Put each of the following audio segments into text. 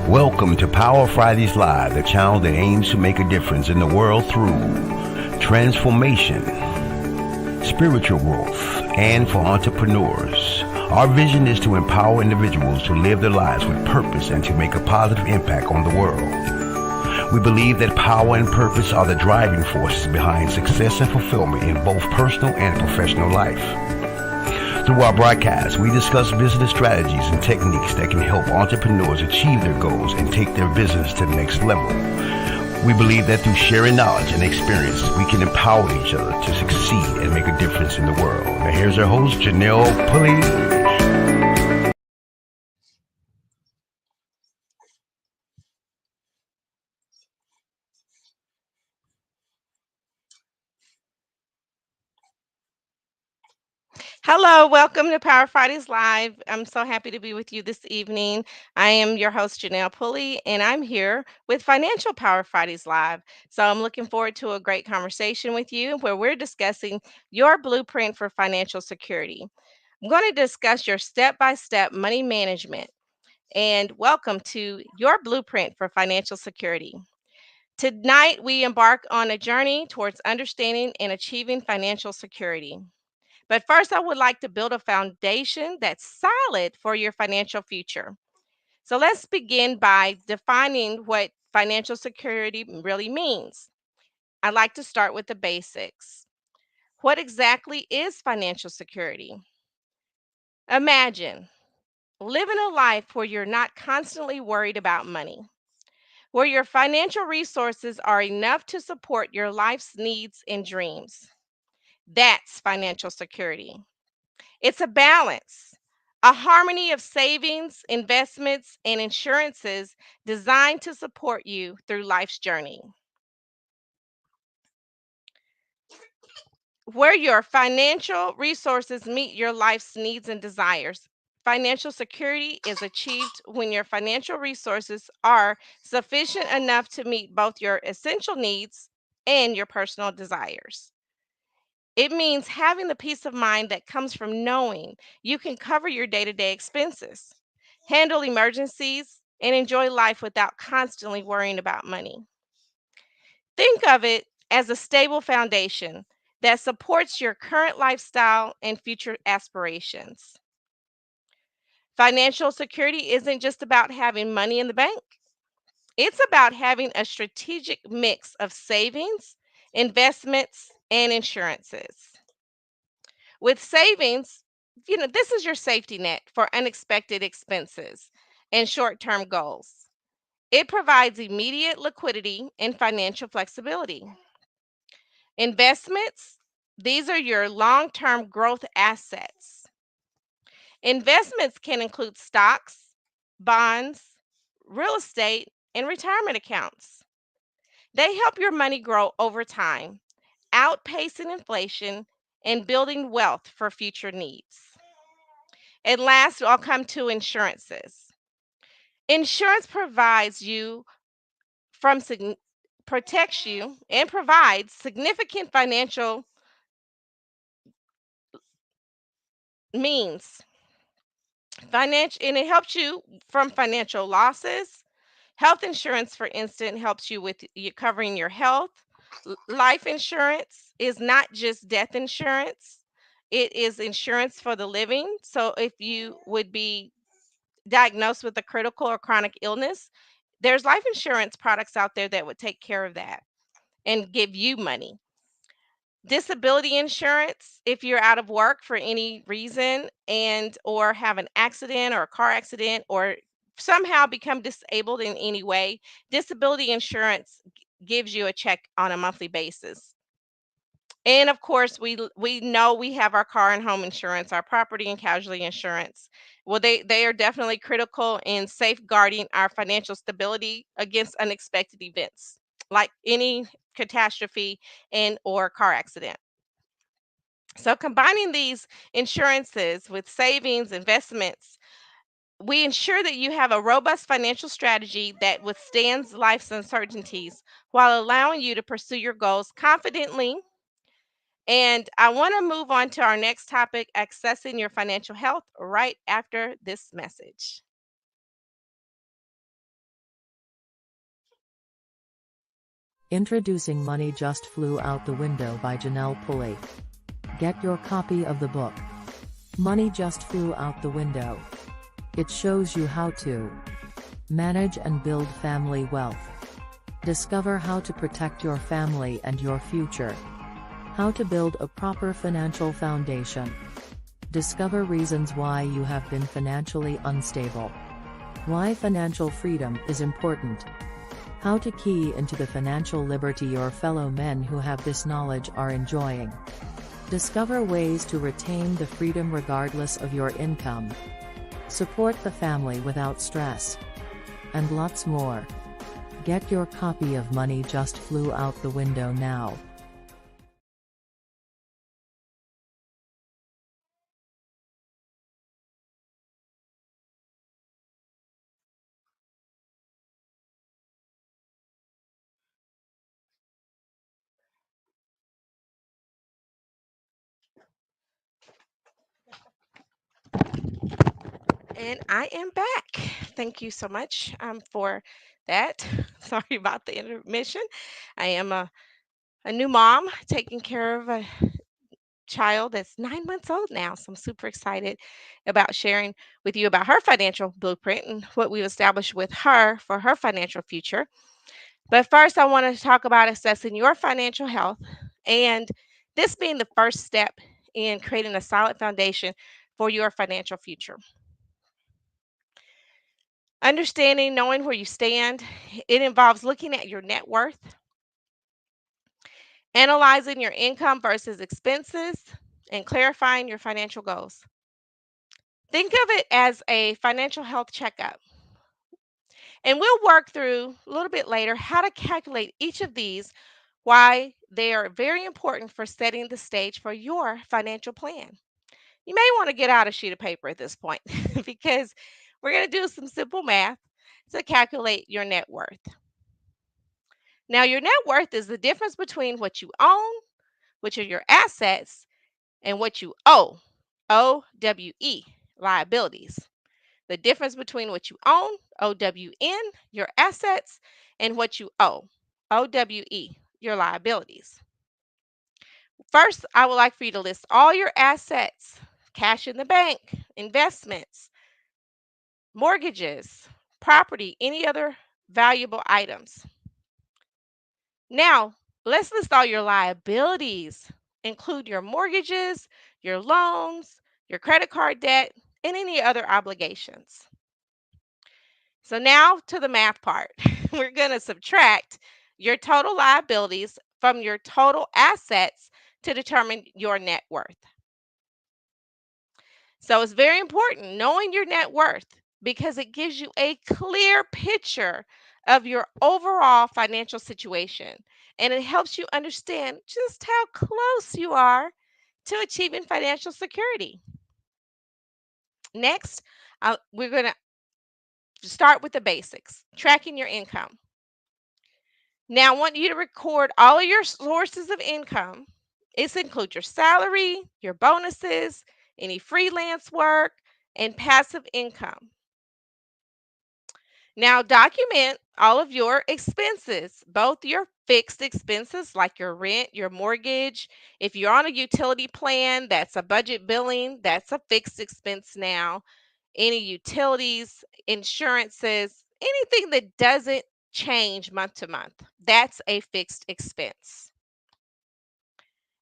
Welcome to Power Fridays Live, the channel that aims to make a difference in the world through transformation, spiritual growth, and for entrepreneurs. Our vision is to empower individuals to live their lives with purpose and to make a positive impact on the world. We believe that power and purpose are the driving forces behind success and fulfillment in both personal and professional life. Through our broadcast, we discuss business strategies and techniques that can help entrepreneurs achieve their goals and take their business to the next level. We believe that through sharing knowledge and experience, we can empower each other to succeed and make a difference in the world. Now here's our host, Janelle Pulley. Hello, welcome to Power Fridays Live. I'm so happy to be with you this evening. I am your host, Janelle Pulley, and I'm here with Financial Power Fridays Live. So I'm looking forward to a great conversation with you where we're discussing your blueprint for financial security. I'm going to discuss your step by step money management. And welcome to your blueprint for financial security. Tonight, we embark on a journey towards understanding and achieving financial security. But first, I would like to build a foundation that's solid for your financial future. So let's begin by defining what financial security really means. I'd like to start with the basics. What exactly is financial security? Imagine living a life where you're not constantly worried about money, where your financial resources are enough to support your life's needs and dreams. That's financial security. It's a balance, a harmony of savings, investments, and insurances designed to support you through life's journey. Where your financial resources meet your life's needs and desires. Financial security is achieved when your financial resources are sufficient enough to meet both your essential needs and your personal desires. It means having the peace of mind that comes from knowing you can cover your day to day expenses, handle emergencies, and enjoy life without constantly worrying about money. Think of it as a stable foundation that supports your current lifestyle and future aspirations. Financial security isn't just about having money in the bank, it's about having a strategic mix of savings, investments, and insurances. With savings, this is your safety net for unexpected expenses and short term goals. It provides immediate liquidity and financial flexibility. Investments, these are your long term growth assets. Investments can include stocks, bonds, real estate, and retirement accounts. They help your money grow over time, outpacing inflation and building wealth for future needs. And last, I'll come to insurances. Insurance provides you from protects you and provides significant financial means. Financial and it helps you from financial losses. Health insurance, for instance, helps you with you covering your health. Life insurance is not just death insurance. It is insurance for the living. So if you would be diagnosed with a critical or chronic illness, there's life insurance products out there that would take care of that and give you money. Disability insurance, if you're out of work for any reason and or have an accident or a car accident or somehow become disabled in any way, disability insurance gives you a check on a monthly basis. And of course, we know we have our car and home insurance, our property and casualty insurance. Well, they are definitely critical in safeguarding our financial stability against unexpected events, like any catastrophe and or car accident. So combining these insurances with savings, investments, we ensure that you have a robust financial strategy that withstands life's uncertainties while allowing you to pursue your goals confidently. And I want to move on to our next topic, accessing your financial health, right after this message. Introducing Money Just Flew Out the Window by Janelle Pulley. Get your copy of the book. Money Just Flew Out the Window. It shows you how to manage and build family wealth. Discover how to protect your family and your future. How to build a proper financial foundation. Discover reasons why you have been financially unstable. Why financial freedom is important. How to key into the financial liberty your fellow men who have this knowledge are enjoying. Discover ways to retain the freedom regardless of your income. Support the family without stress. And lots more. Get your copy of Money Just Flew Out the Window now. And I am back. Thank you so much for that. Sorry about the intermission. I am a new mom taking care of a child that's 9 months old now. So I'm super excited about sharing with you about her financial blueprint and what we've established with her for her financial future. But first, I want to talk about assessing your financial health and this being the first step in creating a solid foundation for your financial future. Understanding, knowing where you stand, it involves looking at your net worth, analyzing your income versus expenses, and clarifying your financial goals. Think of it as a financial health checkup. And we'll work through a little bit later how to calculate each of these, why they are very important for setting the stage for your financial plan. You may want to get out a sheet of paper at this point because we're going to do some simple math to calculate your net worth. Now, your net worth is the difference between what you own, which are your assets, and what you owe, OWE, liabilities. The difference between what you own, OWN, your assets, and what you owe, OWE, your liabilities. First, I would like for you to list all your assets: cash in the bank, investments, mortgages, property, any other valuable items. Now, let's list all your liabilities. Include your mortgages, your loans, your credit card debt, and any other obligations. So now to the math part. We're going to subtract your total liabilities from your total assets to determine your net worth. So it's very important knowing your net worth because it gives you a clear picture of your overall financial situation and it helps you understand just how close you are to achieving financial security. Next, we're going to start with the basics, tracking your income. Now, I want you to record all of your sources of income. This includes your salary, your bonuses, any freelance work, and passive income. Now, document all of your expenses, both your fixed expenses like your rent, your mortgage. If you're on a utility plan, that's a budget billing, that's a fixed expense now. Any utilities, insurances, anything that doesn't change month to month, that's a fixed expense.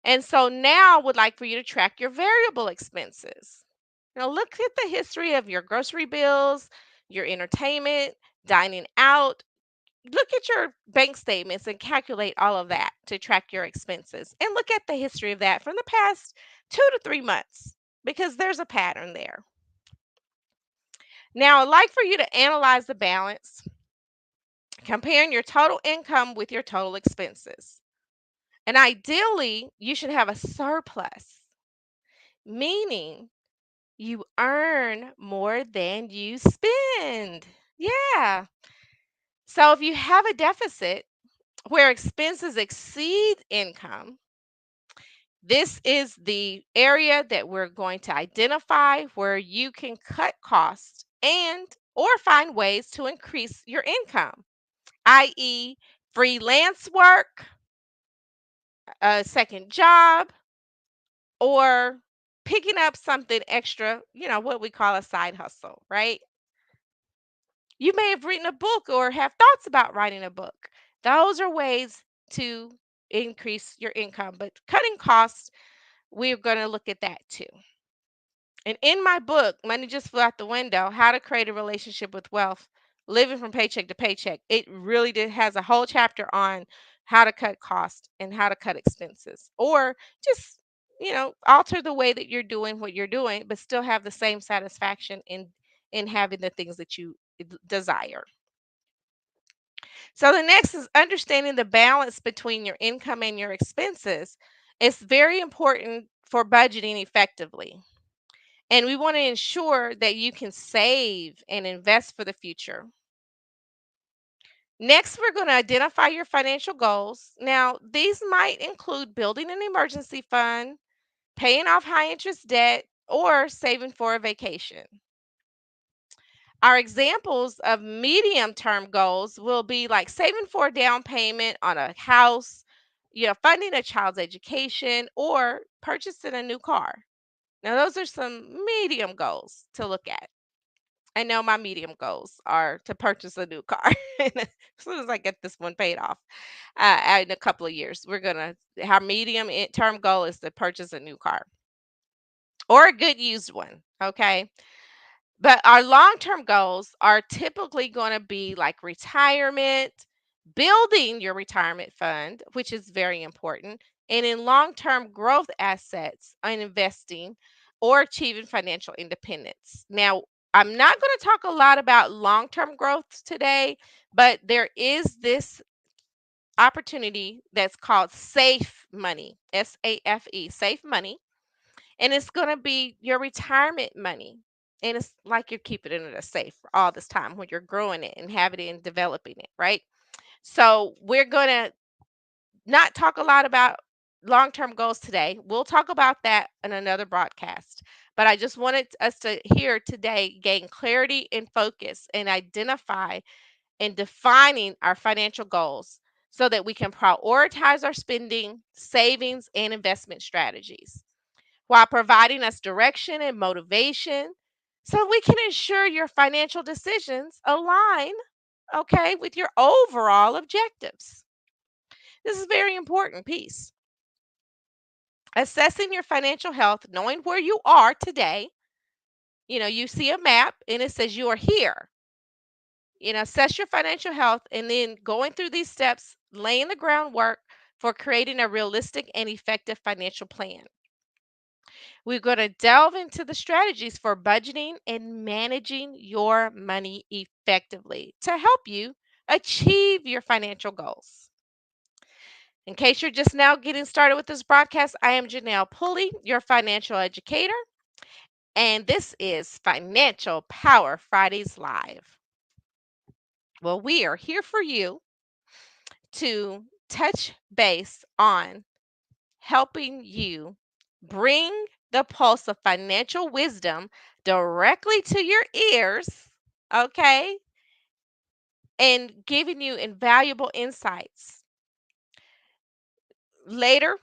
And so now I would like for you to track your variable expenses. Now look at the history of your grocery bills, your entertainment, dining out. Look at your bank statements and calculate all of that to track your expenses. And look at the history of that from the past 2 to 3 months because there's a pattern there. Now, I'd like for you to analyze the balance, comparing your total income with your total expenses. And ideally, you should have a surplus, meaning you earn more than you spend. Yeah. So if you have a deficit where expenses exceed income, this is the area that we're going to identify where you can cut costs and or find ways to increase your income, i.e., freelance work, a second job, or picking up something extra, what we call a side hustle, right? You may have written a book or have thoughts about writing a book. Those are ways to increase your income, but cutting costs, we're going to look at that too. And in my book, Money Just Flew Out the Window, How to Create a Relationship with Wealth, Living from Paycheck to Paycheck, it really has a whole chapter on how to cut costs and how to cut expenses, or just, alter the way that you're doing what you're doing, but still have the same satisfaction in having the things that you desire. So the next is understanding the balance between your income and your expenses. It's very important for budgeting effectively. And we want to ensure that you can save and invest for the future. Next, we're going to identify your financial goals. Now, these might include building an emergency fund, paying off high interest debt, or saving for a vacation. Our examples of medium term goals will be like saving for a down payment on a house, funding a child's education, or purchasing a new car. Now, those are some medium goals to look at. I know my medium goals are to purchase a new car as soon as I get this one paid off in a couple of years. Our medium term goal is to purchase a new car or a good used one. Okay. But our long term goals are typically going to be like retirement, building your retirement fund, which is very important, and in long term growth assets and investing or achieving financial independence. Now, I'm not going to talk a lot about long term growth today, but there is this opportunity that's called safe money, SAFE, safe money, and it's going to be your retirement money. And it's like you're keeping it in a safe for all this time when you're growing it and having it and developing it, right? So we're going to not talk a lot about long-term goals today. We'll talk about that in another broadcast. But I just wanted us to here today gain clarity and focus and identify and defining our financial goals so that we can prioritize our spending, savings, and investment strategies while providing us direction and motivation so we can ensure your financial decisions align, okay, with your overall objectives. This is a very important piece. Assessing your financial health, knowing where you are today. You see a map and it says you are here. Assess your financial health and then going through these steps, laying the groundwork for creating a realistic and effective financial plan. We're going to delve into the strategies for budgeting and managing your money effectively to help you achieve your financial goals. In case you're just now getting started with this broadcast, I am Janelle Pulley, your financial educator, and this is Financial Power Fridays Live. Well, we are here for you to touch base on helping you bring the pulse of financial wisdom directly to your ears, okay? And giving you invaluable insights. Later,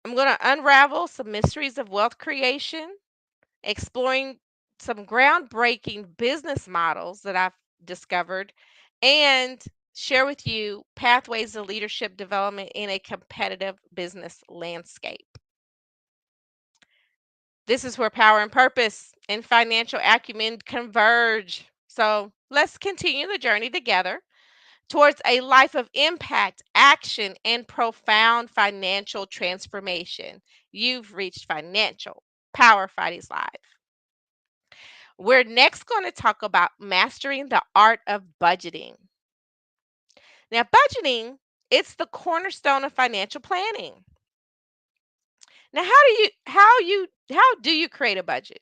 I'm going to unravel some mysteries of wealth creation, exploring some groundbreaking business models that I've discovered, and share with you pathways to leadership development in a competitive business landscape. This is where power and purpose and financial acumen converge. So let's continue the journey together towards a life of impact, action, and profound financial transformation. You've reached Financial Power Fridays Live. We're next going to talk about mastering the art of budgeting. Now, budgeting, it's the cornerstone of financial planning. Now, how do you create a budget?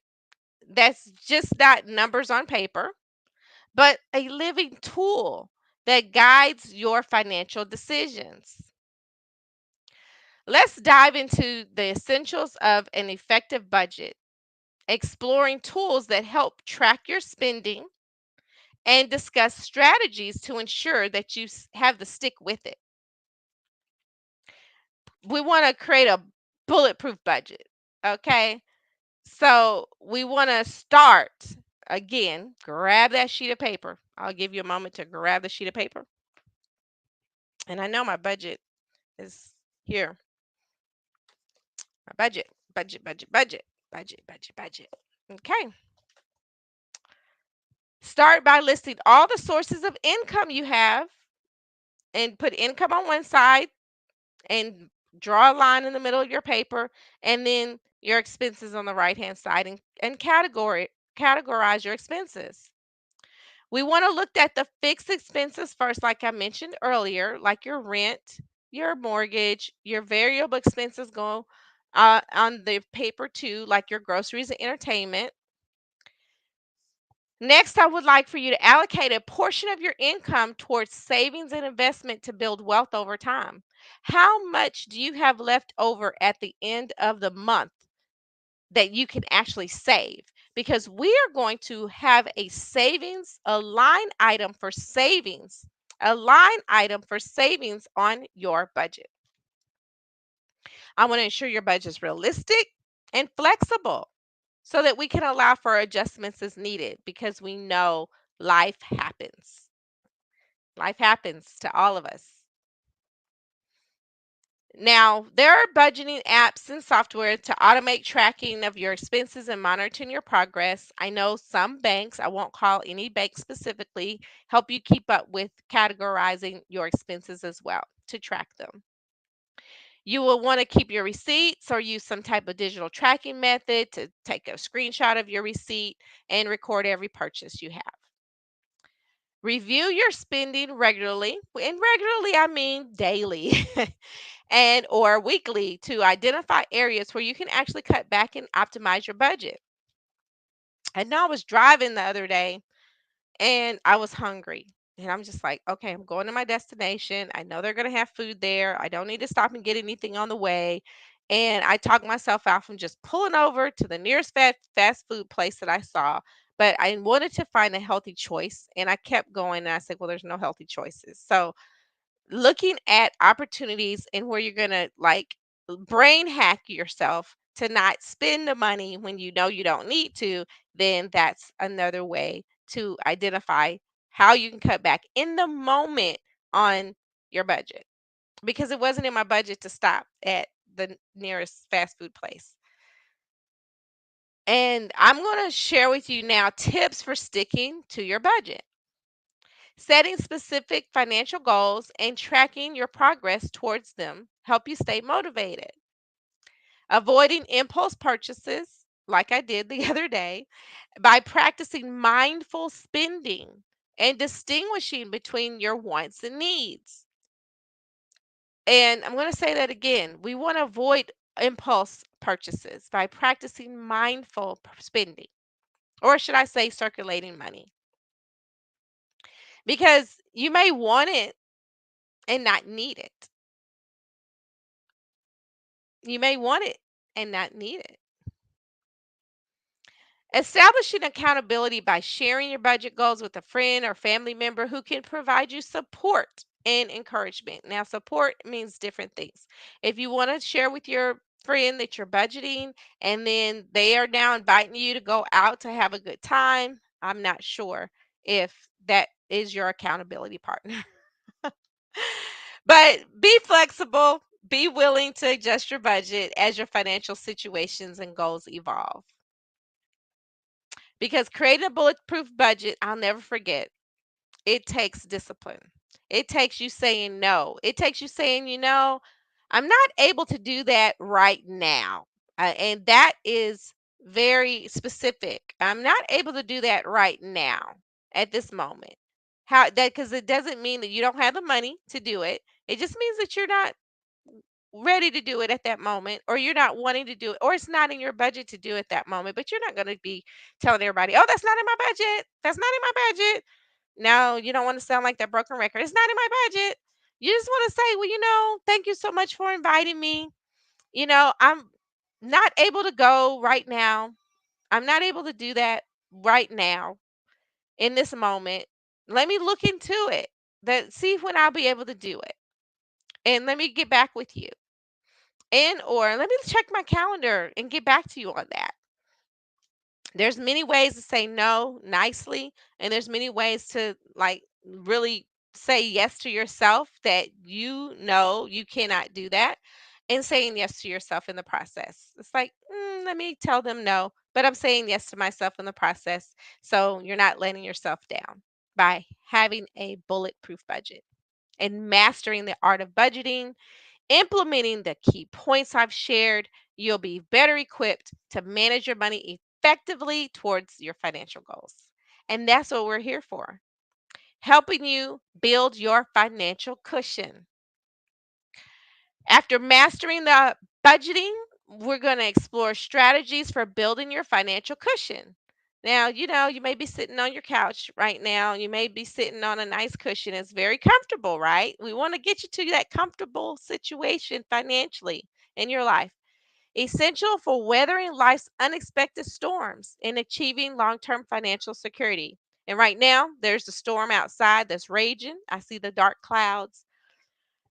That's just not numbers on paper, but a living tool that guides your financial decisions. Let's dive into the essentials of an effective budget, exploring tools that help track your spending and discuss strategies to ensure that you have the stick with it. we want to create a bulletproof budget. Okay. So we want to start again, grab that sheet of paper. I'll give you a moment to grab the sheet of paper. And I know my budget is here. My budget, budget. Okay. Start by listing all the sources of income you have and put income on one side and draw a line in the middle of your paper, and then your expenses on the right hand side, and categorize your expenses. We want to look at the fixed expenses first, like I mentioned earlier, like your rent, your mortgage, your variable expenses go on the paper too, like your groceries and entertainment. Next, I would like for you to allocate a portion of your income towards savings and investment to build wealth over time. How much do you have left over at the end of the month that you can actually save? Because we are going to have a savings, a line item for savings, on your budget. I want to ensure your budget is realistic and flexible so that we can allow for adjustments as needed, because we know life happens. Life happens to all of us. Now, there are budgeting apps and software to automate tracking of your expenses and monitoring your progress. I know some banks, I won't call any bank specifically, help you keep up with categorizing your expenses as well to track them. You will want to keep your receipts or use some type of digital tracking method to take a screenshot of your receipt and record every purchase you have. Review your spending regularly, and regularly I mean daily and or weekly, to identify areas where you can actually cut back and optimize your budget. I know I was driving the other day and I was hungry. And I'm just like, okay, I'm going to my destination. I know they're going to have food there. I don't need to stop and get anything on the way. And I talked myself out from just pulling over to the nearest fast food place that I saw. But I wanted to find a healthy choice. And I kept going. And I said, well, there's no healthy choices. So looking at opportunities and where you're going to like brain hack yourself to not spend the money when you know you don't need to, then that's another way to identify how you can cut back in the moment on your budget, because it wasn't in my budget to stop at the nearest fast food place. And I'm going to share with you now tips for sticking to your budget. Setting specific financial goals and tracking your progress towards them help you stay motivated. Avoiding impulse purchases, like I did the other day, by practicing mindful spending and distinguishing between your wants and needs. And I'm going to say that again. We want to avoid impulse purchases by practicing mindful spending, or should I say circulating money? Because you may want it and not need it. You may want it and not need it. Establishing accountability by sharing your budget goals with a friend or family member who can provide you support and encouragement. Now, support means different things. If you want to share with your friend that you're budgeting and then they are now inviting you to go out to have a good time, I'm not sure if that is your accountability partner. But be flexible, be willing to adjust your budget as your financial situations and goals evolve. Because creating a bulletproof budget, I'll never forget, it takes discipline. It takes you saying no. It takes you saying, I'm not able to do that right now. And that is very specific. I'm not able to do that right now at this moment. How that Because it doesn't mean that you don't have the money to do it. It just means that you're not ready to do it at that moment, or you're not wanting to do it, or it's not in your budget to do it that moment. But you're not going to be telling everybody, oh, that's not in my budget, that's not in my budget. No, you don't want to sound like that broken record. It's not in my budget. You just want to say, well, thank you so much for inviting me. I'm not able to go right now. I'm not able to do that right now in this moment. Let me look into it, that see when I'll be able to do it, and let me get back with you. And or let me check my calendar and get back to you on that. There's many ways to say no nicely, and there's many ways to like really say yes to yourself that you know you cannot do that, and saying yes to yourself in the process. It's like, let me tell them no, but I'm saying yes to myself in the process. So you're not letting yourself down by having a bulletproof budget and mastering the art of budgeting. Implementing the key points I've shared, you'll be better equipped to manage your money effectively towards your financial goals. And that's what we're here for, helping you build your financial cushion. After mastering the budgeting, we're going to explore strategies for building your financial cushion. Now, you may be sitting on your couch right now. You may be sitting on a nice cushion. It's very comfortable, right? We want to get you to that comfortable situation financially in your life. Essential for weathering life's unexpected storms and achieving long term financial security. And right now, there's a storm outside that's raging. I see the dark clouds.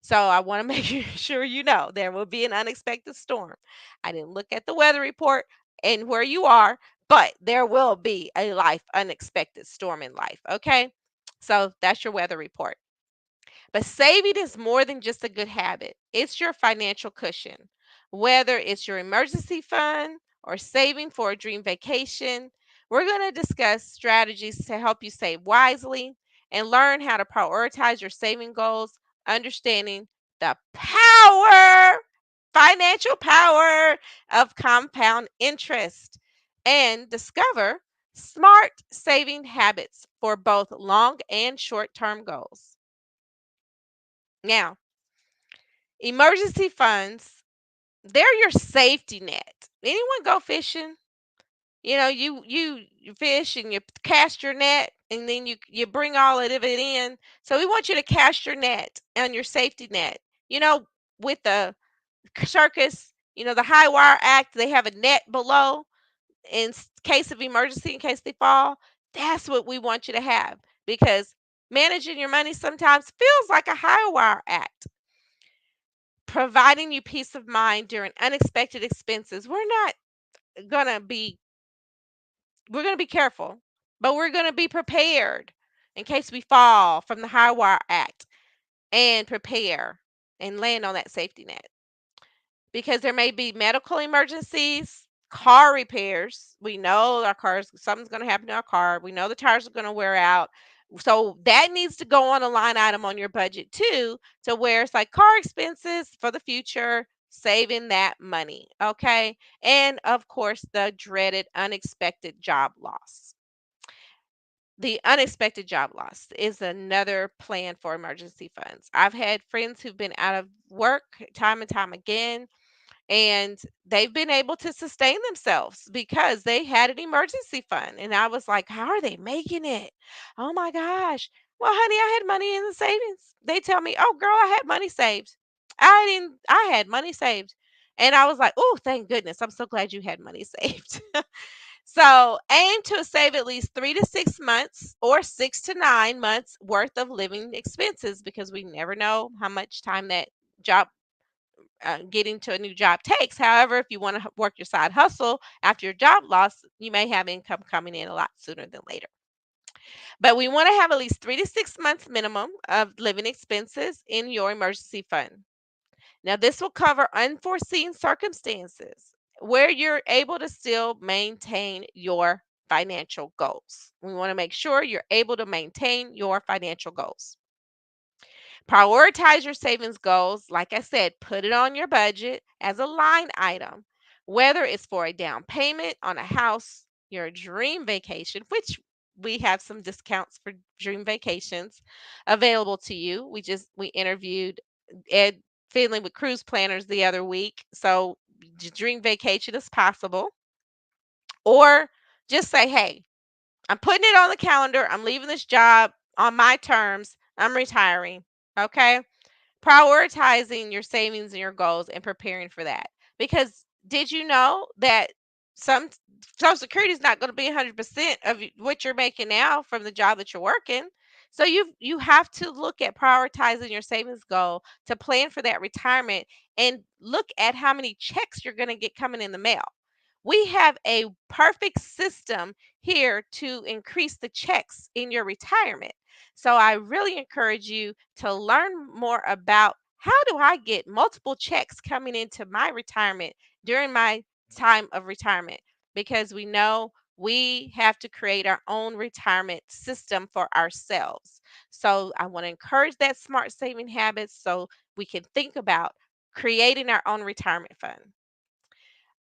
So I want to make sure you know there will be an unexpected storm. I didn't look at the weather report and where you are, but there will be a life unexpected storm in life. Okay. So that's your weather report. But saving is more than just a good habit, it's your financial cushion. Whether it's your emergency fund or saving for a dream vacation, we're going to discuss strategies to help you save wisely and learn how to prioritize your saving goals, understanding the power, financial power of compound interest, and discover smart saving habits for both long and short term goals. Now, emergency funds, they're your safety net. Anyone go fishing? You fish and you cast your net and then you bring all of it in. So we want you to cast your net on your safety net. You know, with the circus, the high wire act, they have a net below in case of emergency, in case they fall. That's what we want you to have, because managing your money sometimes feels like a high wire act, providing you peace of mind during unexpected expenses. Going to be we're going to be careful, but we're going to be prepared in case we fall from the high wire act, and prepare and land on that safety net, because there may be medical emergencies, car repairs. We know our cars, something's going to happen to our car. We know the tires are going to wear out. So that needs to go on a line item on your budget too, to where it's like car expenses for the future, saving that money. Okay. And of course, the dreaded unexpected job loss. The unexpected job loss is another plan for emergency funds. I've had friends who've been out of work time and time again, and they've been able to sustain themselves because they had an emergency fund. And I was like, how are they making it? Oh my gosh. Well, honey, I had money in the savings. They tell me, oh girl, I had money saved. I had money saved. And I was like, oh, thank goodness. I'm so glad you had money saved. So aim to save at least 3 to 6 months or 6 to 9 months worth of living expenses, because we never know how much time that job getting to a new job takes. However, if you want to work your side hustle after your job loss, you may have income coming in a lot sooner than later. But we want to have at least 3 to 6 months minimum of living expenses in your emergency fund. Now, this will cover unforeseen circumstances where you're able to still maintain your financial goals. We want to make sure you're able to maintain your financial goals. Prioritize your savings goals. Like I said, put it on your budget as a line item, whether it's for a down payment on a house, your dream vacation, which we have some discounts for dream vacations available to you. We interviewed Ed Finley with Cruise Planners the other week. So dream vacation is possible. Or just say, hey, I'm putting it on the calendar. I'm leaving this job on my terms. I'm retiring. Okay. Prioritizing your savings and your goals and preparing for that. Because did you know that some Social Security is not going to be 100% of what you're making now from the job that you're working? So you have to look at prioritizing your savings goal to plan for that retirement and look at how many checks you're going to get coming in the mail. We have a perfect system here to increase the checks in your retirement. So I really encourage you to learn more about how do I get multiple checks coming into my retirement during my time of retirement, because we know we have to create our own retirement system for ourselves. So I want to encourage that smart saving habits so we can think about creating our own retirement fund.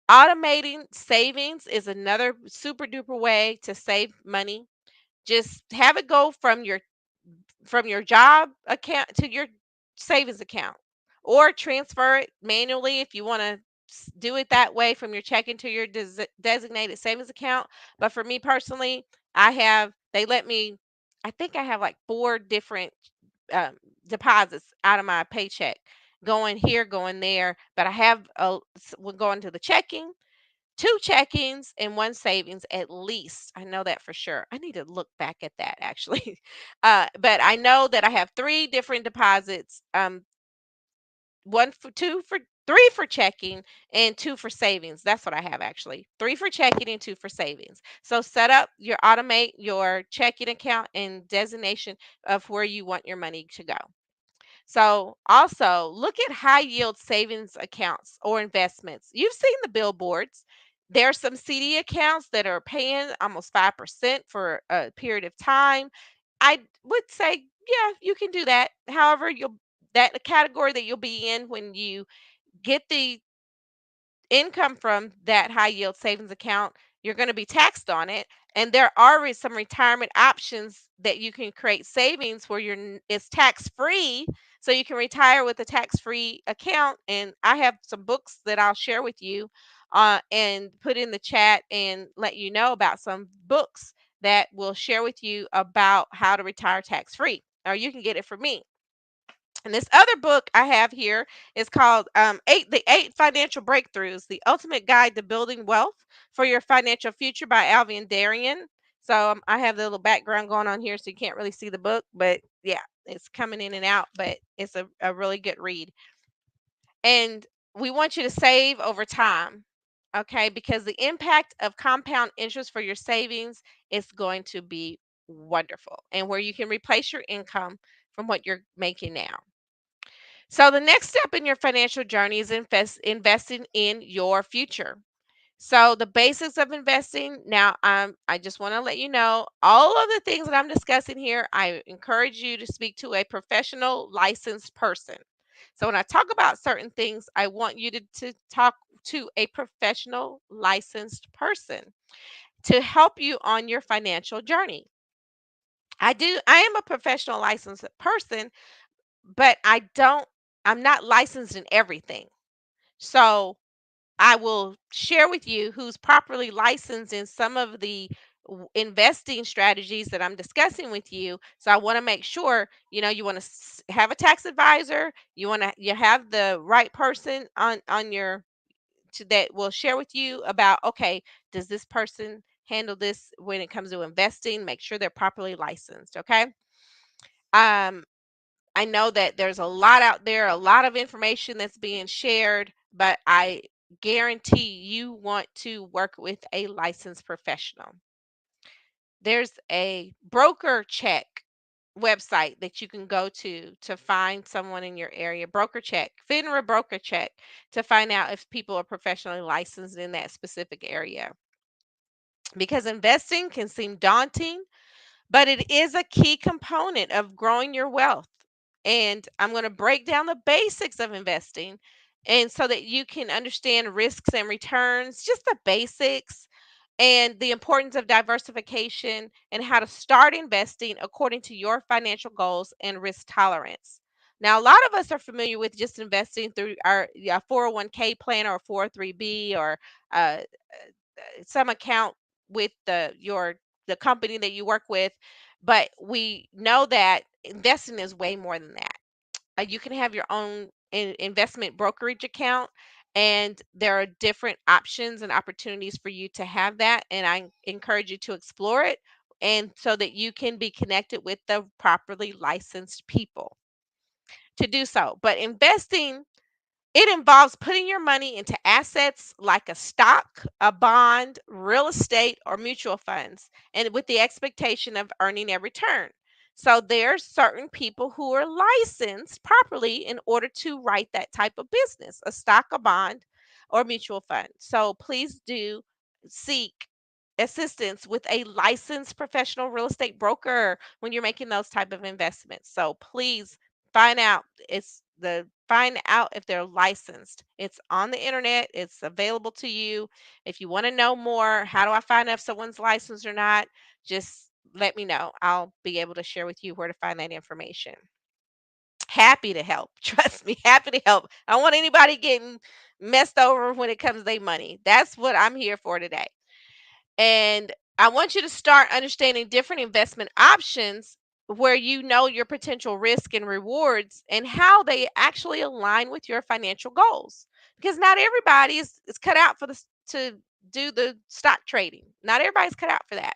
Automating savings is another super duper way to save money. Just have it go from your job account to your savings account, or transfer it manually if you want to do it that way from your checking to your designated savings account. But for me personally, they let me, I think I have like four different um, deposits out of my paycheck going here, going there. But I have we're going to the checking, two checkings, and one savings at least. I know that for sure. I need to look back at that actually. But I know that I have three different deposits. One for two for three for checking and two for savings. That's what I have actually. Three for checking and two for savings. So automate your checking account and designation of where you want your money to go. So, also look at high yield savings accounts or investments. You've seen the billboards. There are some CD accounts that are paying almost 5% for a period of time. I would say, yeah, you can do that. However, you'll that the category that you'll be in when you get the income from that high yield savings account, you're going to be taxed on it. And there are some retirement options that you can create savings where it's tax free. So you can retire with a tax free account. And I have some books that I'll share with you and put in the chat and let you know about some books that will share with you about how to retire tax free, or you can get it from me. And this other book I have here is called Eight Financial Breakthroughs: The Ultimate Guide to Building Wealth for Your Financial Future by Alvin Darien. So I have the little background going on here, so you can't really see the book, but yeah, it's coming in and out, but it's a really good read. And we want you to save over time, okay? Because the impact of compound interest for your savings is going to be wonderful, and where you can replace your income from what you're making now. So the next step in your financial journey is investing in your future. So the basics of investing. Now, I just want to let you know all of the things that I'm discussing here. I encourage you to speak to a professional, licensed person. So when I talk about certain things, I want you to talk to a professional, licensed person to help you on your financial journey. I am a professional licensed person, but I'm not licensed in everything. So I will share with you who's properly licensed in some of the investing strategies that I'm discussing with you. So I want to make sure, you want to have a tax advisor, you have the right person on your that will share with you about, okay, does this person handle this when it comes to investing? Make sure they're properly licensed, okay? Um I know that there's a lot out there, a lot of information that's being shared, but I guarantee you want to work with a licensed professional. There's a broker check website that you can go to find someone in your area. Broker check, FINRA broker check, to find out if people are professionally licensed in that specific area. Because investing can seem daunting, but it is a key component of growing your wealth. And I'm going to break down the basics of investing, and so that you can understand risks and returns, just the basics, and the importance of diversification, and how to start investing according to your financial goals and risk tolerance. Now, a lot of us are familiar with just investing through our 401k plan or 403b, or uh, some account with the company that you work with, but we know that investing is way more than that. You can have your own investment brokerage account, and there are different options and opportunities for you to have that, and I encourage you to explore it. and so that you can be connected with the properly licensed people to do so. But investing, it involves putting your money into assets like a stock, a bond, real estate, or mutual funds, and with the expectation of earning a return. So there's certain people who are licensed properly in order to write that type of business, a stock, a bond, or mutual fund. So please do seek assistance with a licensed professional real estate broker when you're making those type of investments. So please find out, find out if they're licensed. It's on the internet, it's available to you. If you want to know more, how do I find out if someone's licensed or not? Just let me know. I'll be able to share with you where to find that information. Happy to help. Trust me, happy to help. I don't want anybody getting messed over when it comes to their money. That's what I'm here for today. And I want you to start understanding different investment options where you know your potential risk and rewards and how they actually align with your financial goals. Because not everybody is cut out for this to do the stock trading. Not everybody's cut out for that.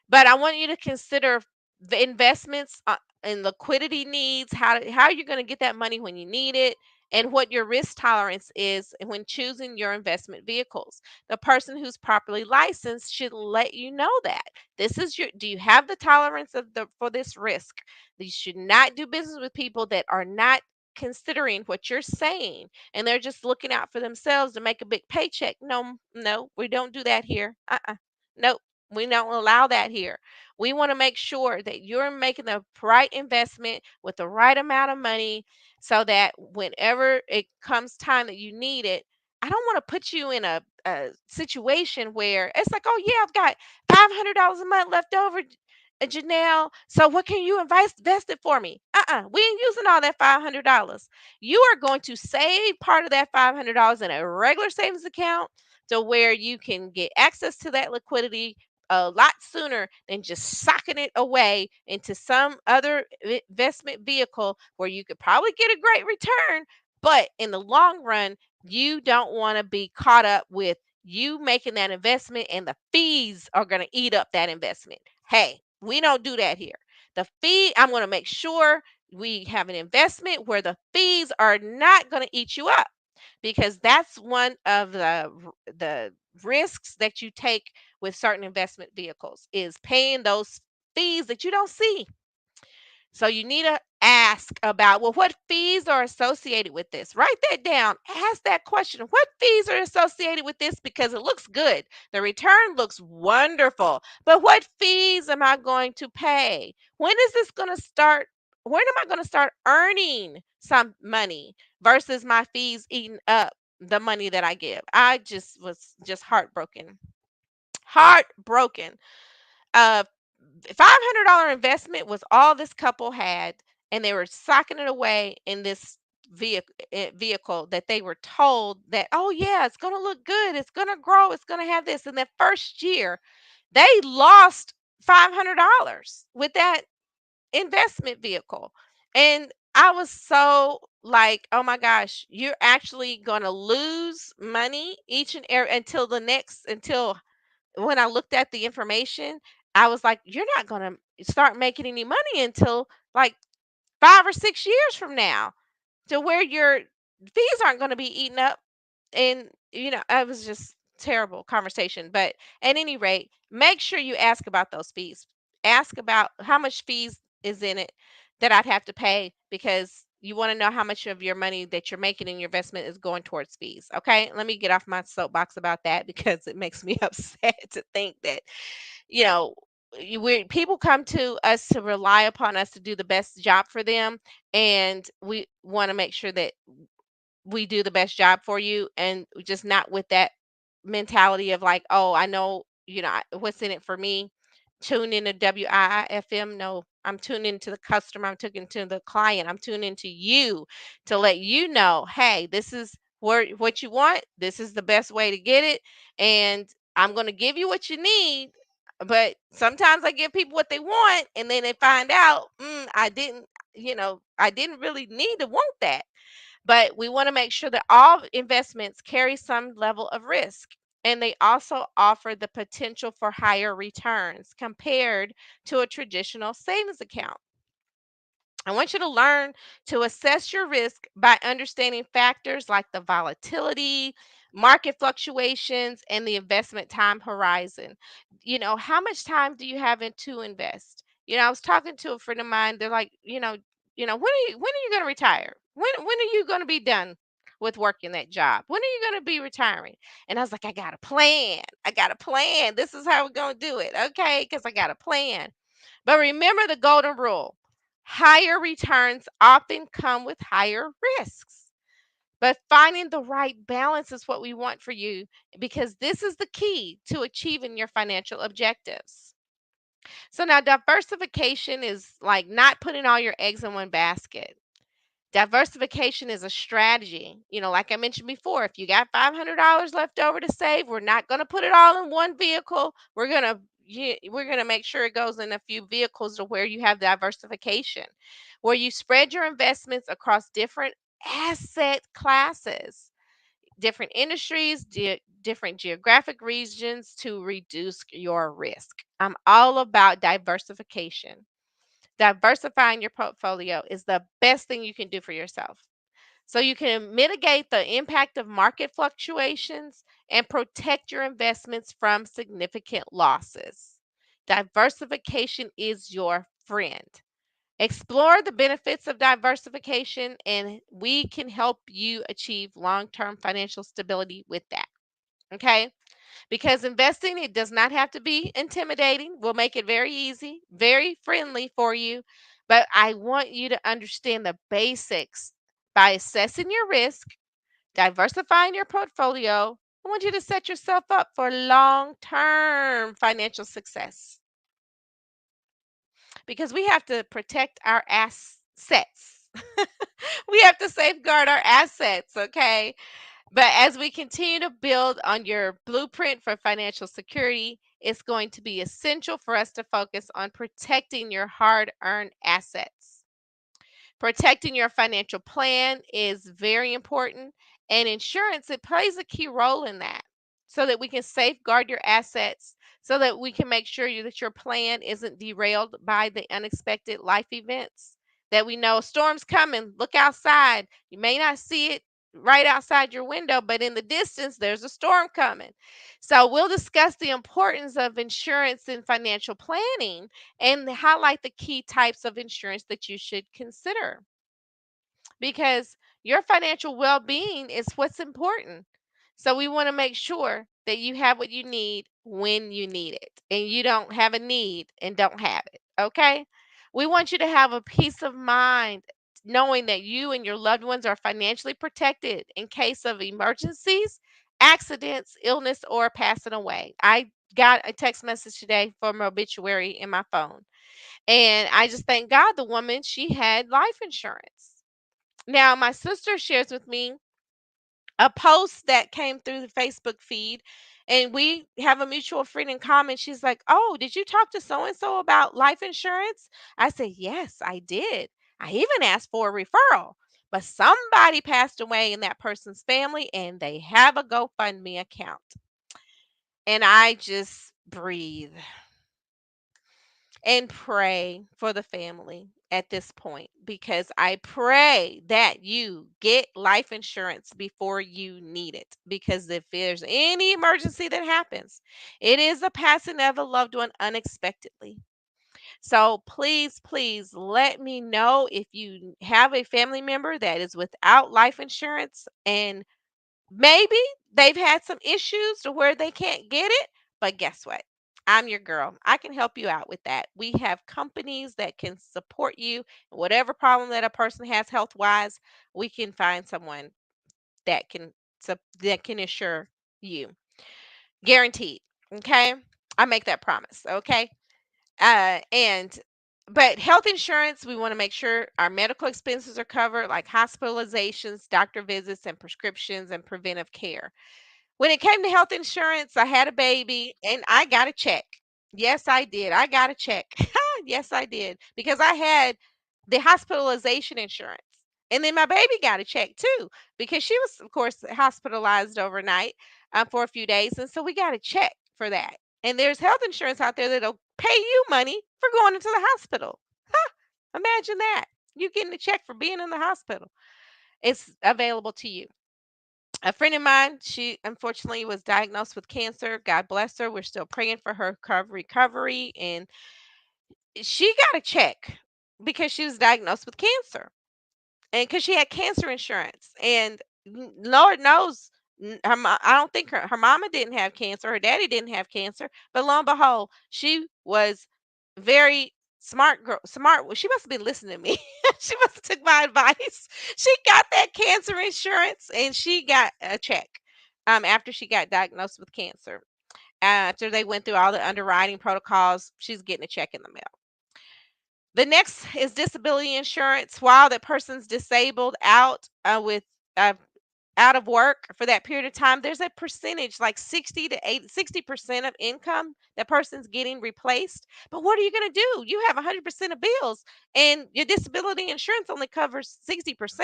But I want you to consider the investments and liquidity needs, how you're going to get that money when you need it, and what your risk tolerance is when choosing your investment vehicles. The person who's properly licensed should let you know that. This is your Do you have the tolerance of the for this risk? You should not do business with people that are not considering what you're saying and they're just looking out for themselves to make a big paycheck. No, no, we don't do that here. Nope. We don't allow that here. We want to make sure that you're making the right investment with the right amount of money so that whenever it comes time that you need it, I don't want to put you in a situation where it's like, oh, yeah, I've got $500 a month left over, Janelle. So what can you invest it for me? We ain't using all that $500. You are going to save part of that $500 in a regular savings account to where you can get access to that liquidity a lot sooner than just socking it away into some other investment vehicle where you could probably get a great return. But in the long run, you don't want to be caught up with you making that investment and the fees are going to eat up that investment. Hey, we don't do that here. I'm going to make sure we have an investment where the fees are not going to eat you up because that's one of the risks that you take with certain investment vehicles is paying those fees that you don't see. So you need to ask about, well, what fees are associated with this? Write that down. Ask that question. What fees are associated with this? Because it looks good. The return looks wonderful. But what fees am I going to pay? When is this going to start? When am I going to start earning some money versus my fees eating up the money that I give? I just was just heartbroken. Heartbroken. Uh, $500 investment was all this couple had, and they were socking it away in this vehicle that they were told that, oh yeah, it's going to look good, it's going to grow, it's going to have this. In the first year they lost $500 with that investment vehicle. And I was so like, oh my gosh, you're actually going to lose money each and every until when I looked at the information, I was like, you're not going to start making any money until like 5 or 6 years from now, to where your fees aren't going to be eaten up. And, it was just terrible conversation. But at any rate, make sure you ask about those fees. Ask about how much fees is in it that I'd have to pay because you want to know how much of your money that you're making in your investment is going towards fees. Okay. Let me get off my soapbox about that because it makes me upset to think that, you know, people come to us to rely upon us to do the best job for them. And we want to make sure that we do the best job for you and just not with that mentality of like, oh, I know, what's in it for me. Tune in to WIIFM. No, I'm tuning into the customer. I'm tuning to the client. I'm tuning into you to let you know, hey, this is what you want. This is the best way to get it. And I'm going to give you what you need. But sometimes I give people what they want and then they find out, I didn't really need to want that. But we want to make sure that all investments carry some level of risk. And they also offer the potential for higher returns compared to a traditional savings account. I want you to learn to assess your risk by understanding factors like the volatility, market fluctuations, and the investment time horizon. How much time do you have to invest? I was talking to a friend of mine. They're like, when are you going to retire? When are you going to be done with working that job? When are you going to be retiring? And I was like, I got a plan. I got a plan. This is how we're going to do it. Okay, because I got a plan. But remember the golden rule: higher returns often come with higher risks. But finding the right balance is what we want for you, because this is the key to achieving your financial objectives. So, now diversification is like not putting all your eggs in one basket. Diversification is a strategy. Like I mentioned before, if you got $500 left over to save, we're not going to put it all in one vehicle. We're going to make sure it goes in a few vehicles to where you have diversification, where you spread your investments across different asset classes, different industries, different geographic regions to reduce your risk. I'm all about diversification. Diversifying your portfolio is the best thing you can do for yourself. So you can mitigate the impact of market fluctuations and protect your investments from significant losses. Diversification is your friend. Explore the benefits of diversification, and we can help you achieve long term financial stability with that. Okay? Because investing, it does not have to be intimidating. We'll make it very easy, very friendly for you. But I want you to understand the basics by assessing your risk, diversifying your portfolio. I want you to set yourself up for long-term financial success, because we have to protect our assets. We have to safeguard our assets, okay? But as we continue to build on your blueprint for financial security, it's going to be essential for us to focus on protecting your hard earned assets. Protecting your financial plan is very important, and insurance, it plays a key role in that, so that we can safeguard your assets, so that we can make sure that your plan isn't derailed by the unexpected life events that we know. Storms coming, look outside. You may not see it right outside your window, but in the distance there's a storm coming. So we'll discuss the importance of insurance in financial planning and highlight the key types of insurance that you should consider, because your financial well-being is what's important. So we want to make sure that you have what you need when you need it, and you don't have a need and don't have it. Okay? We want you to have a peace of mind knowing that you and your loved ones are financially protected in case of emergencies, accidents, illness, or passing away. I got a text message today from an obituary in my phone, and I just thank God the woman, she had life insurance. Now, my sister shares with me a post that came through the Facebook feed, and we have a mutual friend in common. She's like, "Oh, did you talk to so and so about life insurance?" I said, "Yes, I did. I even asked for a referral, but somebody passed away in that person's family, and they have a GoFundMe account." And I just breathe and pray for the family at this point, because I pray that you get life insurance before you need it, because if there's any emergency that happens, it is a passing of a loved one unexpectedly. So please, please let me know if you have a family member that is without life insurance, and maybe they've had some issues to where they can't get it, but guess what? I'm your girl. I can help you out with that. We have companies that can support you. Whatever problem that a person has health wise, we can find someone that can that can assure you. Guaranteed. Okay? I make that promise. Okay? And but health insurance, we want to make sure our medical expenses are covered, like hospitalizations, doctor visits, and prescriptions and preventive care. When it came to health insurance, I had a baby and I got a check. Yes, I did. I got a check. Yes, I did. Because I had the hospitalization insurance. And then my baby got a check too, because she was, of course, hospitalized overnight. for a few days. And so we got to check for that. And there's health insurance out there that'll pay you money for going into the hospital. Huh, imagine that. You getting a check for being in the hospital. It's available to you. A friend of mine, she unfortunately was diagnosed with cancer. God bless her. We're still praying for her recovery. And she got a check because she was diagnosed with cancer and because she had cancer insurance. And Lord knows, I don't think her mama didn't have cancer, her daddy didn't have cancer, but lo and behold, she was very smart girl. Smart. Well, she must have been listening to me. She must have took my advice. She got that cancer insurance, and she got a check. After she got diagnosed with cancer, after they went through all the underwriting protocols, she's getting a check in the mail. The next is disability insurance. While that person's disabled uh, out of work for that period of time, there's a percentage like 60 to 80, 60% of income that person's getting replaced. But what are you going to do? You have 100% of bills and your disability insurance only covers 60%.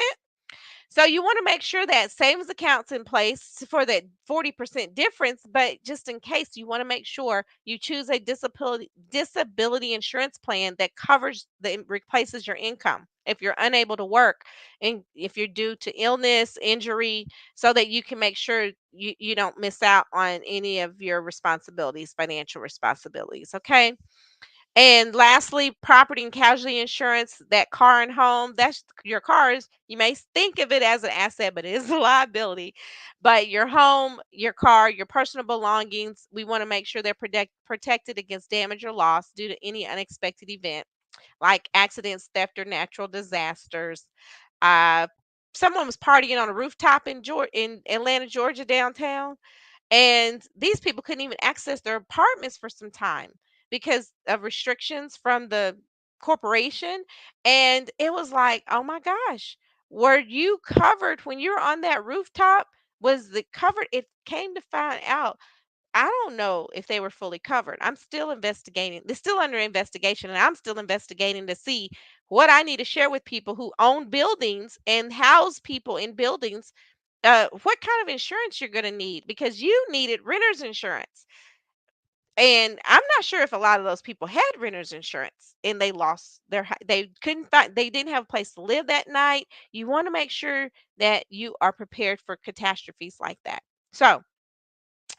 So you want to make sure that savings account's in place for that 40% difference, but just in case, you want to make sure you choose a disability insurance plan that covers that replaces your income if you're unable to work and if you're due to illness, injury, so that you can make sure you don't miss out on any of your responsibilities, financial responsibilities. Okay. And lastly, property and casualty insurance, that car and home, that's your cars. You may think of it as an asset, but it is a liability. But your home, your car, your personal belongings, we want to make sure they're protected against damage or loss due to any unexpected event like accidents, theft, or natural disasters. Uh, Someone was partying on a rooftop in Atlanta, Georgia, downtown, and these people couldn't even access their apartments for some time because of restrictions from the corporation. And it was like, oh my gosh, were you covered when you were on that rooftop? Was the covered? It came to find out, I don't know if they were fully covered. I'm still investigating. They're still under investigation, and I'm still investigating to see what I need to share with people who own buildings and house people in buildings, what kind of insurance you're going to need, because you needed renter's insurance. And I'm not sure if a lot of those people had renter's insurance and they lost they couldn't find, they didn't have a place to live that night. You want to make sure that you are prepared for catastrophes like that. So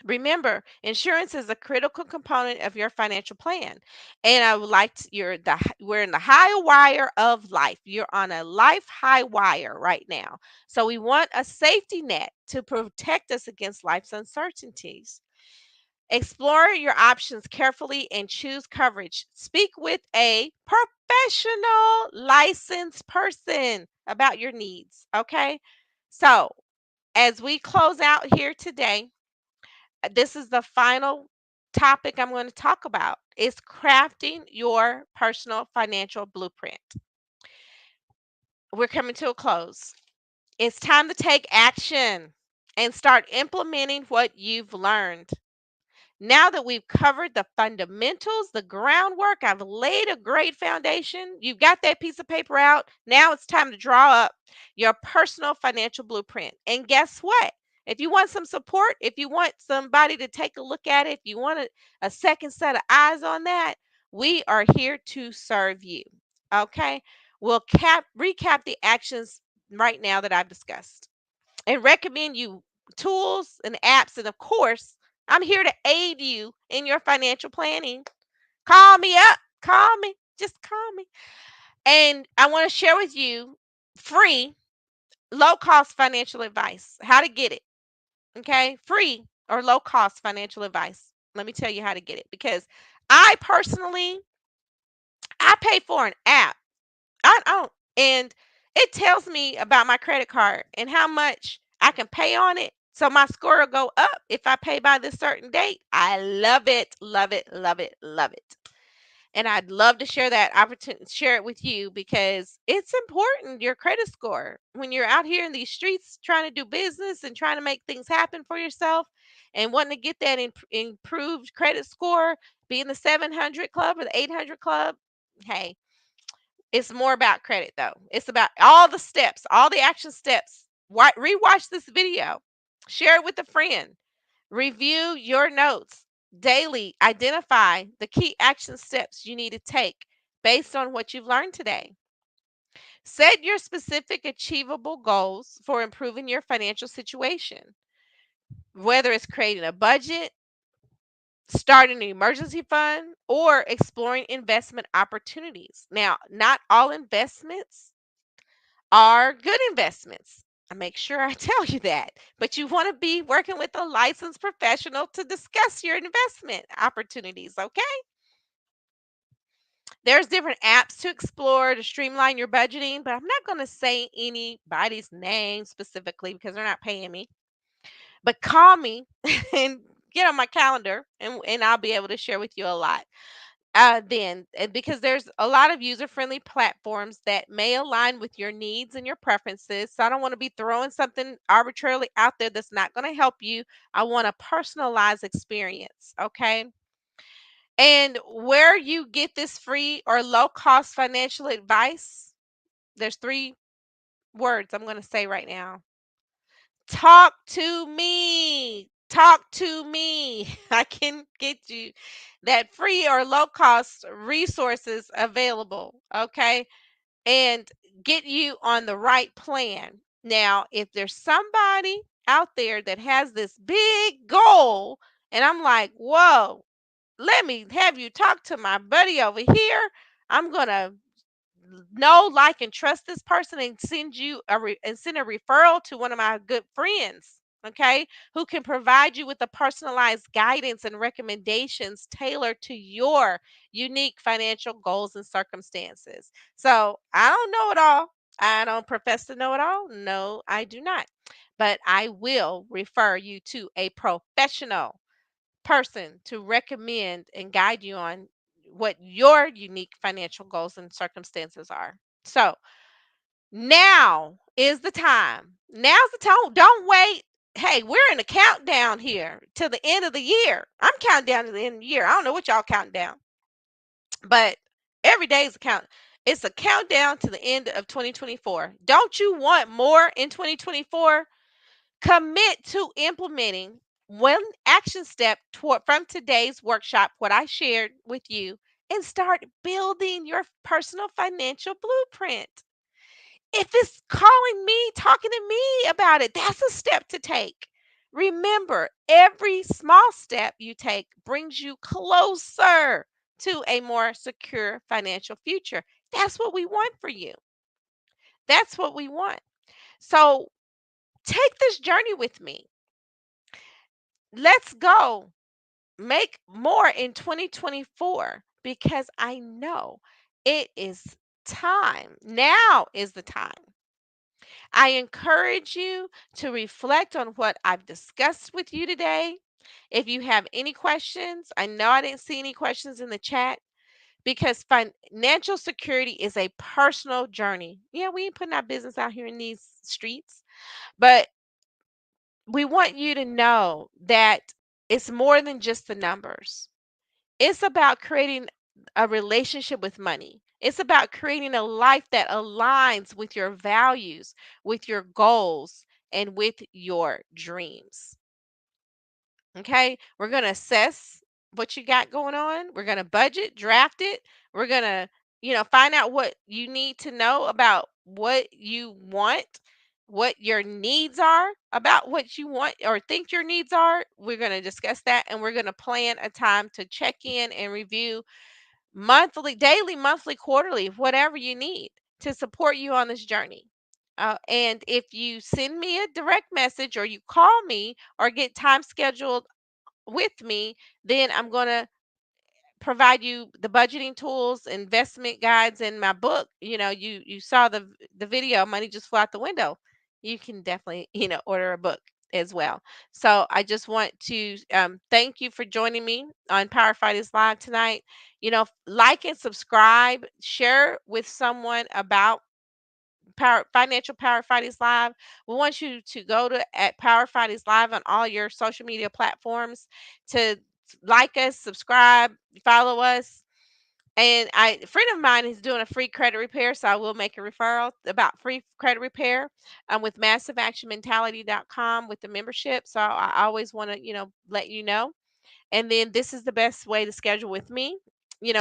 remember, insurance is a critical component of your financial plan. And I would like to, we're in the high wire of life. You're on a life high wire right now. So we want a safety net to protect us against life's uncertainties. Explore your options carefully and choose coverage. Speak with a professional licensed person about your needs. Okay. So as we close out here today, this is the final topic I'm going to talk about, is crafting your personal financial blueprint. We're coming to a close. It's time to take action and start implementing what you've learned. Now that we've covered the fundamentals, the groundwork, I've laid a great foundation. You've got that piece of paper out. Now it's time to draw up your personal financial blueprint. And guess what? If you want some support, if you want somebody to take a look at it, if you want a second set of eyes on that, we are here to serve you. Okay? We'll recap the actions right now that I've discussed and recommend you tools and apps. And of course, I'm here to aid you in your financial planning. Call me up. Call me. Just call me. And I want to share with you free, low cost financial advice. How to get it. Okay? Free or low cost financial advice. Let me tell you how to get it, because I personally, I pay for an app. I don't, and it tells me about my credit card and how much I can pay on it. So my score will go up if I pay by this certain date. I love it, love it, love it, love it. And I'd love to share that opportunity, share it with you, because it's important, your credit score. When you're out here in these streets trying to do business and trying to make things happen for yourself and wanting to get that improved credit score, be in the 700 club or the 800 club, hey, it's more about credit though. It's about all the steps, all the action steps. Rewatch this video, share it with a friend. Review your notes daily. Identify the key action steps you need to take based on what you've learned today. Set your specific achievable goals for improving your financial situation, whether it's creating a budget, starting an emergency fund, or exploring investment opportunities. Now, not all investments are good investments. I make sure I tell you that. But you want to be working with a licensed professional to discuss your investment opportunities, okay? There's different apps to explore to streamline your budgeting, but I'm not going to say anybody's name specifically because they're not paying me. But call me and get on my calendar, and I'll be able to share with you a lot. Because there's a lot of user friendly platforms that may align with your needs and your preferences. So I don't want to be throwing something arbitrarily out there that's not going to help you. I want a personalized experience. Okay. And where you get this free or low cost financial advice, there's three words I'm going to say right now. Talk to me. Talk to me. I can get you that free or low cost resources available. Okay. And get you on the right plan. Now, if there's somebody out there that has this big goal, and I'm like, whoa, let me have you talk to my buddy over here. I'm going to know, like, and trust this person and send you and send a referral to one of my good friends, okay, who can provide you with a personalized guidance and recommendations tailored to your unique financial goals and circumstances. So I don't know it all. I don't profess to know it all. No, I do not. But I will refer you to a professional person to recommend and guide you on what your unique financial goals and circumstances are. So now is the time. Now's the time. Don't wait. Hey, we're in a countdown here to the end of the year. I'm counting down to the end of the year. I don't know what y'all counting down, but every day is a count. It's a countdown to the end of 2024. Don't you want more in 2024? Commit to implementing one action step toward from today's workshop, what I shared with you, and start building your personal financial blueprint. If it's calling me, talking to me about it, that's a step to take. Remember, every small step you take brings you closer to a more secure financial future. That's what we want for you. That's what we want. So take this journey with me. Let's go make more in 2024 because I know it is time. Now is the time. I encourage you to reflect on what I've discussed with you today. If you have any questions, I know I didn't see any questions in the chat because financial security is a personal journey. Yeah, we ain't putting our business out here in these streets, but we want you to know that it's more than just the numbers. It's about creating a relationship with money. It's about creating a life that aligns with your values, with your goals, and with your dreams. Okay, we're going to assess what you got going on. We're going to budget, draft it. We're going to, find out what you need to know about what you want, what your needs are, about what you want or think your needs are. We're going to discuss that, and we're going to plan a time to check in and review monthly, daily, monthly, quarterly, whatever you need to support you on this journey. And if you send me a direct message or you call me or get time scheduled with me, then I'm going to provide you the budgeting tools, investment guides in my book. You saw the video, Money Just Flew Out the Window. You can definitely, order a book as well. So I just want to thank you for joining me on Power Fighters Live tonight. Like and subscribe, share with someone about Financial Power Fighters Live. We want you to go to at Power Fighters Live on all your social media platforms to like us, subscribe, follow us, And a friend of mine is doing a free credit repair, so I will make a referral about free credit repair with massiveactionmentality.com with the membership. So I always want to, let you know. And then this is the best way to schedule with me.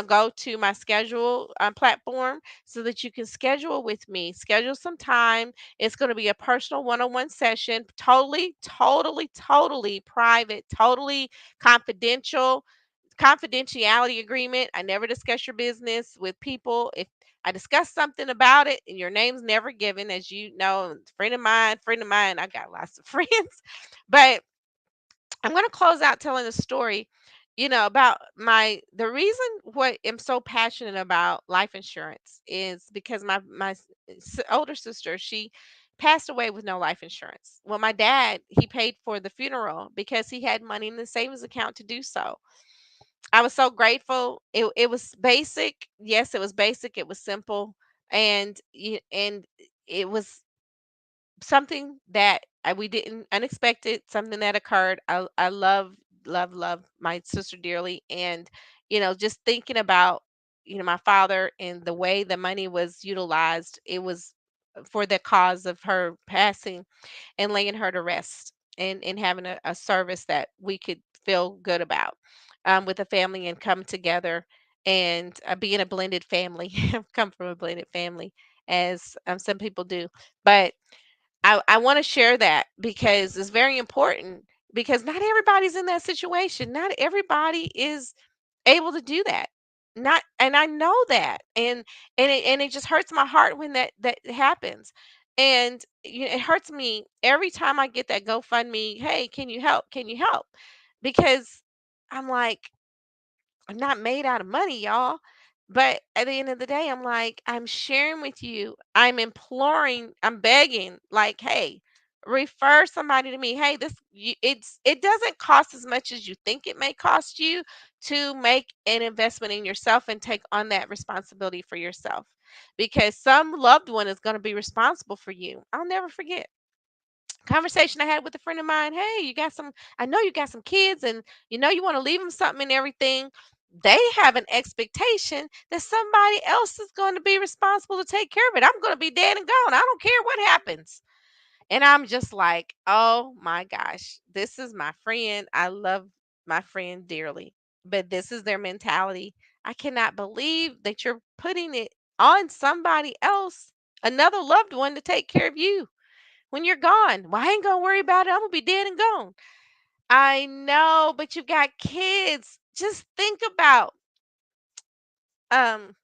Go to my schedule platform so that you can schedule with me. Schedule some time. It's going to be a personal one-on-one session, totally, totally, totally private, totally confidential, confidentiality agreement. I never discuss your business with people. If I discuss something about it and your name's never given, as you know, friend of mine, I got lots of friends, but I'm going to close out telling a story, about the reason what I'm so passionate about life insurance is because my older sister, she passed away with no life insurance. Well, my dad, he paid for the funeral because he had money in the savings account to do so. I was so grateful. It was basic. Yes, it was basic. It was simple, and it was something that we didn't unexpected, something that occurred. I love my sister dearly, and just thinking about my father and the way the money was utilized, it was for the cause of her passing and laying her to rest, and having a service that we could feel good about with a family and come together and being a blended family. I've come from a blended family, as some people do, but I want to share that because it's very important, because not everybody's in that situation. Not everybody is able to do that. Not, and I know that. And it just hurts my heart when that happens. And it hurts me every time I get that GoFundMe, "Hey, can you help? Can you help?" Because I'm like, I'm not made out of money, y'all. But at the end of the day, I'm like, I'm sharing with you. I'm imploring, I'm begging, like, hey, refer somebody to me. Hey, it doesn't cost as much as you think it may cost you to make an investment in yourself and take on that responsibility for yourself. Because some loved one is going to be responsible for you. I'll never forget conversation I had with a friend of mine. "Hey, I know you got some kids, and you want to leave them something and everything." They have an expectation that somebody else is going to be responsible to take care of it. I'm going to be dead and gone. I don't care what happens. And I'm just like, oh my gosh, this is my friend. I love my friend dearly, but this is their mentality. I cannot believe that you're putting it on somebody else, another loved one, to take care of you when you're gone. "Well, I ain't gonna worry about it. I'm gonna be dead and gone." I know, but you got kids. Just think about um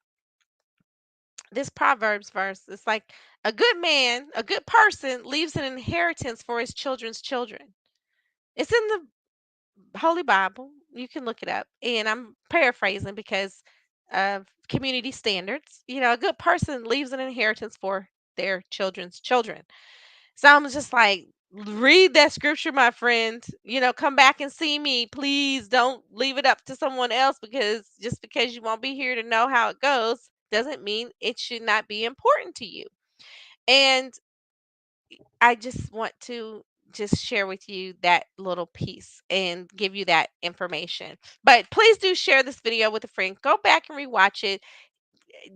this Proverbs verse. It's like, a good man, a good person leaves an inheritance for his children's children. It's in the Holy Bible. You can look it up. And I'm paraphrasing because of community standards. A good person leaves an inheritance for their children's children. So I'm just like, read that scripture, my friend. Come back and see me. Please don't leave it up to someone else, because just because you won't be here to know how it goes doesn't mean it should not be important to you. And I just want to just share with you that little piece and give you that information. But please do share this video with a friend. Go back and rewatch it.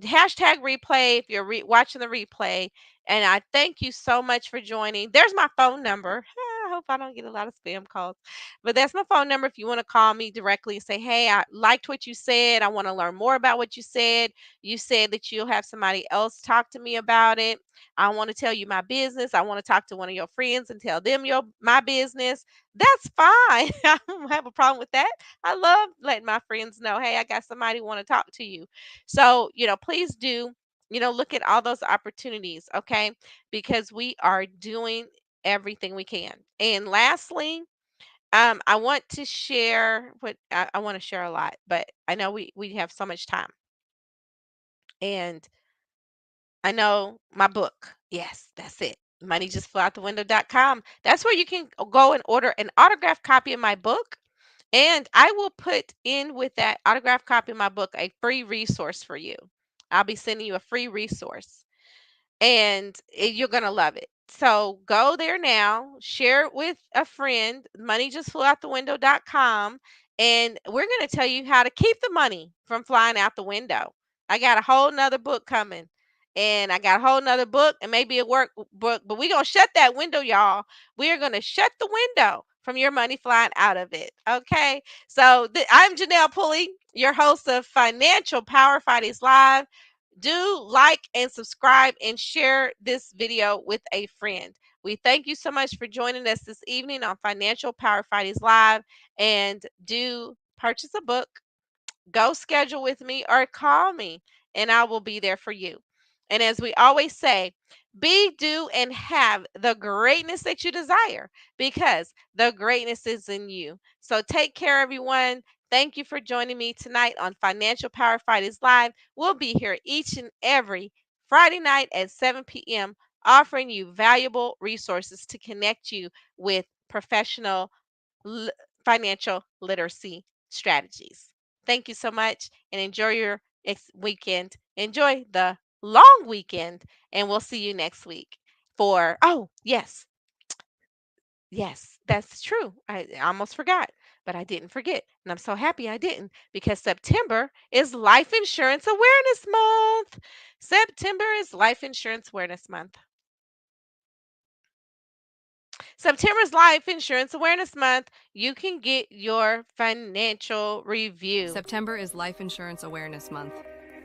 Hashtag replay if you're watching the replay. And I thank you so much for joining. There's my phone number. I hope I don't get a lot of spam calls, but that's my phone number if you want to call me directly and say, "Hey, I liked what you said. I want to learn more about what you said. You said that you'll have somebody else talk to me about it. I want to tell you my business. I want to talk to one of your friends and tell them my business." That's fine. I don't have a problem with that. I love letting my friends know, "Hey, I got somebody want to talk to you." So, please do, look at all those opportunities, okay? Because we are doing everything we can. And lastly, I want to share what I want to share a lot, but I know we have so much time. And I know my book. Yes, that's it. Moneyjustflew out the window.com. That's where you can go and order an autographed copy of my book. And I will put in with that autographed copy of my book a free resource for you. I'll be sending you a free resource, and you're going to love it. So go there now, share it with a friend, moneyjustflew out the window.com, And we're going to tell you how to keep the money from flying out the window. I got a whole nother book coming. And I got a whole nother book and maybe a workbook, but we're going to shut that window, y'all. We are going to shut the window from your money flying out of it. Okay. So I'm Janelle Pulley, your host of Financial Power Fridays Live. Do like and subscribe and share this video with a friend. We thank you so much for joining us this evening on Financial Power Fridays Live. And do purchase a book, go schedule with me, or call me, and I will be there for you. And as we always say, be, do, and have the greatness that you desire, because the greatness is in you. So take care, everyone. Thank you for joining me tonight on Financial Power Fridays Live. We'll be here each and every Friday night at 7 p.m., offering you valuable resources to connect you with professional l- financial literacy strategies. Thank you so much and enjoy your weekend. Enjoy the long weekend, and we'll see you next week for, oh, yes, yes, that's true. I almost forgot, but I didn't forget. And I'm so happy I didn't, because September is Life Insurance Awareness Month. September is Life Insurance Awareness Month. September's Life Insurance Awareness Month. You can get your financial review. September is Life Insurance Awareness Month.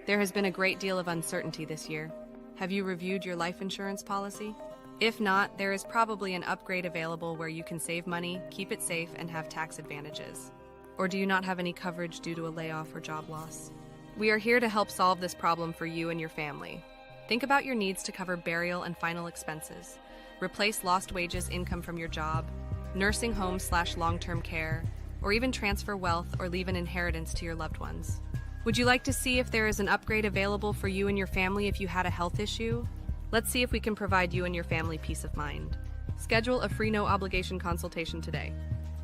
There has been a great deal of uncertainty this year. Have you reviewed your life insurance policy? If not, there is probably an upgrade available where you can save money, keep it safe, and have tax advantages. Or do you not have any coverage due to a layoff or job loss? We are here to help solve this problem for you and your family. Think about your needs to cover burial and final expenses, replace lost wages income from your job, nursing home/long-term care, or even transfer wealth or leave an inheritance to your loved ones. Would you like to see if there is an upgrade available for you and your family if you had a health issue? Let's see if we can provide you and your family peace of mind. Schedule a free no-obligation consultation today.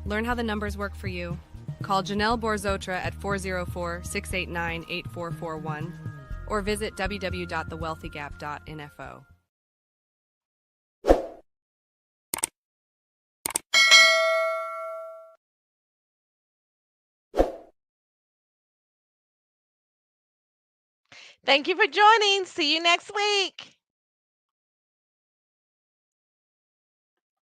Learn how the numbers work for you. Call Janelle Borzotra at 404-689-8441 or visit www.thewealthygap.info. Thank you for joining. See you next week.